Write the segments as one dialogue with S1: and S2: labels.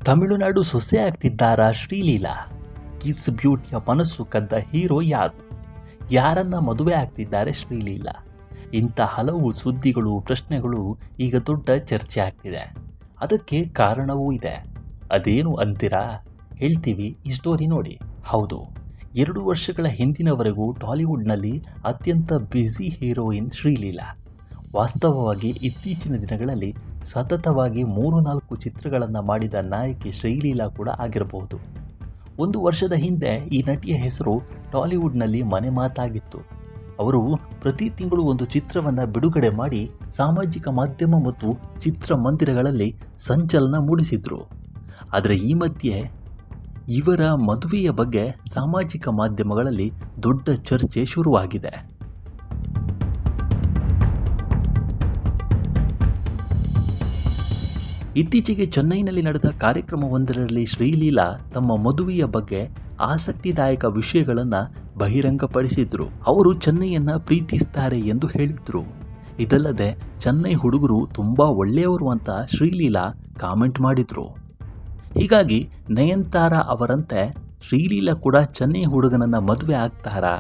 S1: ತಮಿಳುನಾಡು ಸೊಸೆ ಆಗ್ತಿದ್ದಾರಾ ಶ್ರೀಲೀಲಾ? ಕಿಸ್ ಬ್ಯೂಟಿಯ ಮನಸ್ಸು ಕದ್ದ ಹೀರೋ ಯಾರು? ಯಾರನ್ನ ಮದುವೆ ಆಗ್ತಿದ್ದಾರೆ ಶ್ರೀಲೀಲಾ? ಇಂಥ ಹಲವು ಸುದ್ದಿಗಳು, ಪ್ರಶ್ನೆಗಳು ಈಗ ದೊಡ್ಡ ಚರ್ಚೆ ಆಗ್ತಿದೆ. ಅದಕ್ಕೆ ಕಾರಣವೂ ಇದೆ. ಅದೇನು ಅಂತೀರಾ? ಹೇಳ್ತೀವಿ, ಈ ಸ್ಟೋರಿ ನೋಡಿ. ಹೌದು, 2 ವರ್ಷಗಳ ಹಿಂದಿನವರೆಗೂ ಟಾಲಿವುಡ್ನಲ್ಲಿ ಅತ್ಯಂತ ಬ್ಯುಸಿ ಹೀರೋಯಿನ್ ಶ್ರೀಲೀಲಾ. ವಾಸ್ತವವಾಗಿ ಇತ್ತೀಚಿನ ದಿನಗಳಲ್ಲಿ ಸತತವಾಗಿ 3-4 ಚಿತ್ರಗಳನ್ನು ಮಾಡಿದ ನಾಯಕಿ ಶ್ರೀಲೀಲಾ ಕೂಡ ಆಗಿರಬಹುದು. 1 ವರ್ಷದ ಹಿಂದೆ ಈ ನಟಿಯ ಹೆಸರು ಟಾಲಿವುಡ್ನಲ್ಲಿ ಮನೆ ಮಾತಾಗಿತ್ತು. ಅವರು ಪ್ರತಿ ತಿಂಗಳು ಒಂದು ಚಿತ್ರವನ್ನು ಬಿಡುಗಡೆ ಮಾಡಿ ಸಾಮಾಜಿಕ ಮಾಧ್ಯಮ ಮತ್ತು ಚಿತ್ರಮಂದಿರಗಳಲ್ಲಿ ಸಂಚಲನ ಮೂಡಿಸಿದ್ರು. ಆದರೆ ಈ ಮಧ್ಯೆ ಇವರ ಮದುವೆಯ ಬಗ್ಗೆ ಸಾಮಾಜಿಕ ಮಾಧ್ಯಮಗಳಲ್ಲಿ ದೊಡ್ಡ ಚರ್ಚೆ ಶುರುವಾಗಿದೆ. ಇತ್ತೀಚೆಗೆ ಚೆನ್ನೈನಲ್ಲಿ ನಡೆದ ಕಾರ್ಯಕ್ರಮವೊಂದರಲ್ಲಿ ಶ್ರೀಲೀಲಾ ತಮ್ಮ ಮದುವೆಯ ಬಗ್ಗೆ ಆಸಕ್ತಿದಾಯಕ ವಿಷಯಗಳನ್ನು ಬಹಿರಂಗಪಡಿಸಿದ್ರು. ಅವರು ಚೆನ್ನೈಯನ್ನ ಪ್ರೀತಿಸ್ತಾರೆ ಎಂದು ಹೇಳಿದ್ರು. ಇದಲ್ಲದೆ ಚೆನ್ನೈ ಹುಡುಗರು ತುಂಬಾ ಒಳ್ಳೆಯವರು ಅಂತ ಶ್ರೀಲೀಲಾ ಕಾಮೆಂಟ್ ಮಾಡಿದ್ರು. ಹೀಗಾಗಿ ನಯನತಾರಾ ಅವರಂತೆ ಶ್ರೀಲೀಲಾ ಕೂಡ ಚೆನ್ನೈ ಹುಡುಗನನ್ನ ಮದುವೆ ಆಗ್ತಾರಾ?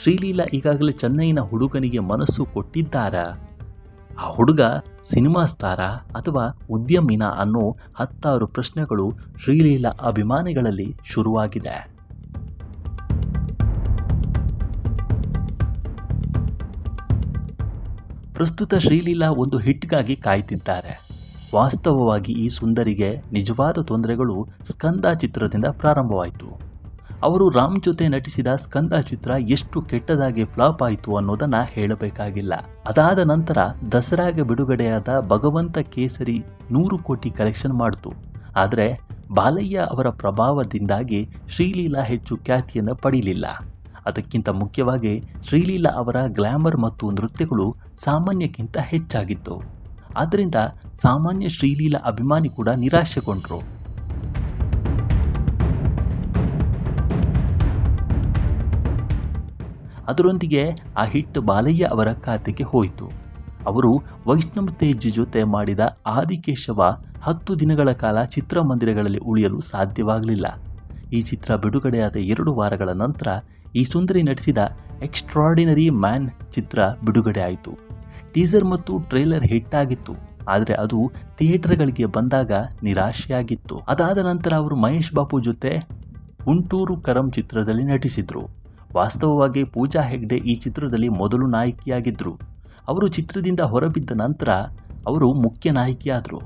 S1: ಶ್ರೀಲೀಲಾ ಈಗಾಗಲೇ ಚೆನ್ನೈನ ಹುಡುಗನಿಗೆ ಮನಸ್ಸು ಕೊಟ್ಟಿದ್ದಾರಾ? ಆ ಹುಡುಗ ಸಿನಿಮಾ ಸ್ಟಾರಾ ಅಥವಾ ಉದ್ಯಮಿನ ಅನ್ನೋ 10 ಪ್ರಶ್ನೆಗಳು ಶ್ರೀಲೀಲಾ ಅಭಿಮಾನಿಗಳಲ್ಲಿ ಶುರುವಾಗಿದೆ. ಪ್ರಸ್ತುತ ಶ್ರೀಲೀಲಾ ಒಂದು ಹಿಟ್ಗಾಗಿ ಕಾಯ್ತಿದ್ದಾರೆ. ವಾಸ್ತವವಾಗಿ ಈ ಸುಂದರಿಗೆ ನಿಜವಾದ ತೊಂದರೆಗಳು ಸ್ಕಂದ ಚಿತ್ರದಿಂದ ಪ್ರಾರಂಭವಾಯಿತು. ಅವರು ರಾಮ್ ಜೊತೆ ನಟಿಸಿದ ಸ್ಕಂದ ಚಿತ್ರ ಎಷ್ಟು ಕೆಟ್ಟದಾಗಿ ಫ್ಲಾಪ್ ಆಯಿತು ಅನ್ನೋದನ್ನು ಹೇಳಬೇಕಾಗಿಲ್ಲ. ಅದಾದ ನಂತರ ದಸರಾಗೆ ಬಿಡುಗಡೆಯಾದ ಭಗವಂತ ಕೇಸರಿ 100 ಕೋಟಿ ಕಲೆಕ್ಷನ್ ಮಾಡಿತು. ಆದರೆ ಬಾಲಯ್ಯ ಅವರ ಪ್ರಭಾವದಿಂದಾಗಿ ಶ್ರೀಲೀಲಾ ಹೆಚ್ಚು ಖ್ಯಾತಿಯನ್ನು ಪಡೆಯಲಿಲ್ಲ. ಅದಕ್ಕಿಂತ ಮುಖ್ಯವಾಗಿ ಶ್ರೀಲೀಲಾ ಅವರ ಗ್ಲಾಮರ್ ಮತ್ತು ನೃತ್ಯಗಳು ಸಾಮಾನ್ಯಕ್ಕಿಂತ ಹೆಚ್ಚಾಗಿತ್ತು. ಆದ್ದರಿಂದ ಸಾಮಾನ್ಯ ಶ್ರೀಲೀಲಾ ಅಭಿಮಾನಿ ಕೂಡ ನಿರಾಶೆಗೊಂಡರು. ಅದರೊಂದಿಗೆ ಆ ಹಿಟ್ ಬಾಲಯ್ಯ ಅವರ ಖಾತೆಗೆ ಹೋಯಿತು. ಅವರು ವೈಷ್ಣವ್ ತೇಜ್ ಜೊತೆ ಮಾಡಿದ ಆದಿಕೇಶವ 10 ದಿನಗಳ ಕಾಲ ಚಿತ್ರಮಂದಿರಗಳಲ್ಲಿ ಉಳಿಯಲು ಸಾಧ್ಯವಾಗಲಿಲ್ಲ. ಈ ಚಿತ್ರ ಬಿಡುಗಡೆಯಾದ 2 ವಾರಗಳ ನಂತರ ಈ ಸುಂದರಿ ನಟಿಸಿದ ಎಕ್ಸ್ಟ್ರಾರ್ಡಿನರಿ ಮ್ಯಾನ್ ಚಿತ್ರ ಬಿಡುಗಡೆ ಆಯಿತು. ಟೀಸರ್ ಮತ್ತು ಟ್ರೇಲರ್ ಹಿಟ್ ಆಗಿತ್ತು. ಆದರೆ ಅದು ಥಿಯೇಟರ್ಗಳಿಗೆ ಬಂದಾಗ ನಿರಾಶೆಯಾಗಿತ್ತು. ಅದಾದ ನಂತರ ಅವರು ಮಹೇಶ್ ಬಾಬು ಜೊತೆ ಗುಂಟೂರು ಕರಂ ಚಿತ್ರದಲ್ಲಿ ನಟಿಸಿದ್ರು. ವಾಸ್ತವವಾಗಿ ಪೂಜಾ ಹೆಗ್ಡೆ ಈ ಚಿತ್ರದಲ್ಲಿ ಮೊದಲು ನಾಯಕಿಯಾಗಿದ್ದರು. ಅವರು ಚಿತ್ರದಿಂದ ಹೊರಬಿದ್ದ ನಂತರ ಅವರು ಮುಖ್ಯ ನಾಯಕಿಯಾದರು.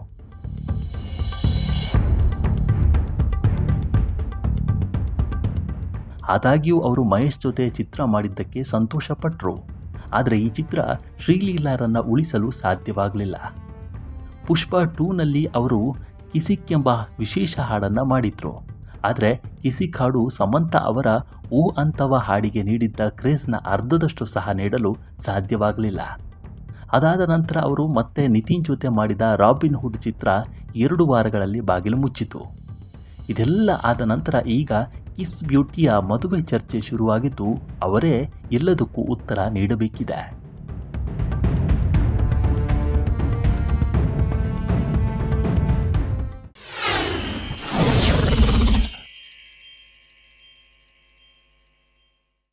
S1: ಆದಾಗ್ಯೂ ಅವರು ಮಹೇಶ್ ಜೊತೆ ಚಿತ್ರ ಮಾಡಿದ್ದಕ್ಕೆ ಸಂತೋಷಪಟ್ಟರು. ಆದರೆ ಈ ಚಿತ್ರ ಶ್ರೀಲೀಲಾರನ್ನ ಉಳಿಸಲು ಸಾಧ್ಯವಾಗಲಿಲ್ಲ. ಪುಷ್ಪ 2ನಲ್ಲಿ ಅವರು ಕಿಸಿಕ್ ಎಂಬ ವಿಶೇಷ ಹಾಡನ್ನು ಮಾಡಿದ್ರು. ಆದರೆ ಕಿಸಿಕ್ ಹಾಡು ಸಮಂತಾ ಅವರ ಓ ಅಂತವ ಹಾಡಿಗೆ ನೀಡಿದ್ದ ಕ್ರೇಜ್ನ ಅರ್ಧದಷ್ಟು ಸಹ ನೀಡಲು ಸಾಧ್ಯವಾಗಲಿಲ್ಲ. ಅದಾದ ನಂತರ ಅವರು ಮತ್ತೆ ನಿತಿನ್ ಜೊತೆ ಮಾಡಿದ ರಾಬಿನ್ ಹುಡ್ ಚಿತ್ರ 2 ವಾರಗಳಲ್ಲಿ ಬಾಗಿಲು ಮುಚ್ಚಿತು. ಇದೆಲ್ಲ ಆದ ನಂತರ ಈಗ ಕಿಸ್ ಬ್ಯೂಟಿಯ ಮದುವೆ ಚರ್ಚೆ ಶುರುವಾಗಿದ್ದು ಅವರೇ ಎಲ್ಲದಕ್ಕೂ ಉತ್ತರ ನೀಡಬೇಕಿದೆ.